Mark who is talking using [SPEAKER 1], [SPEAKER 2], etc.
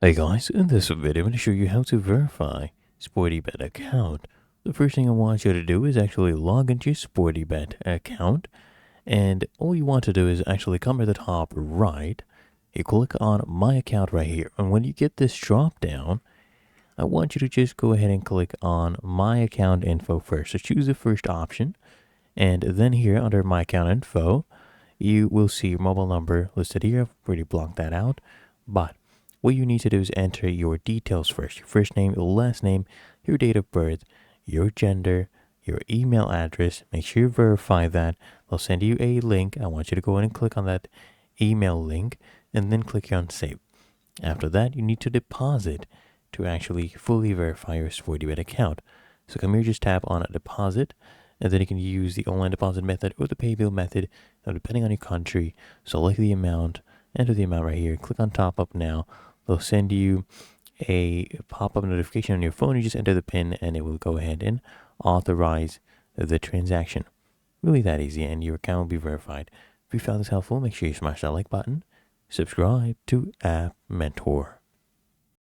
[SPEAKER 1] Hey guys, in this video I'm going to show you how to verify SportyBet account. The first thing I want you to do is actually log into your SportyBet account, and all you want to do is actually come to the top right. You click on my account right here, and when you get this drop down, I want you to just go ahead and click on my account info first. So choose the first option, and then here under my account info, you will see your mobile number listed here. I've already blocked that out, but what you need to do is enter your details first. Your first name, your last name, your date of birth, your gender, your email address. Make sure you verify that. They'll send you a link. I want you to go in and click on that email link and then click on save. After that, you need to deposit to actually fully verify your SportyBet account. So come here, just tap on a deposit, and then you can use the online deposit method or the pay bill method, depending on your country. Select the amount, enter the amount right here, click on top up now. They'll send you a pop-up notification on your phone. You just enter the PIN and it will go ahead and authorize the transaction. Really that easy, and your account will be verified. If you found this helpful, make sure you smash that like button. Subscribe to App Mentor.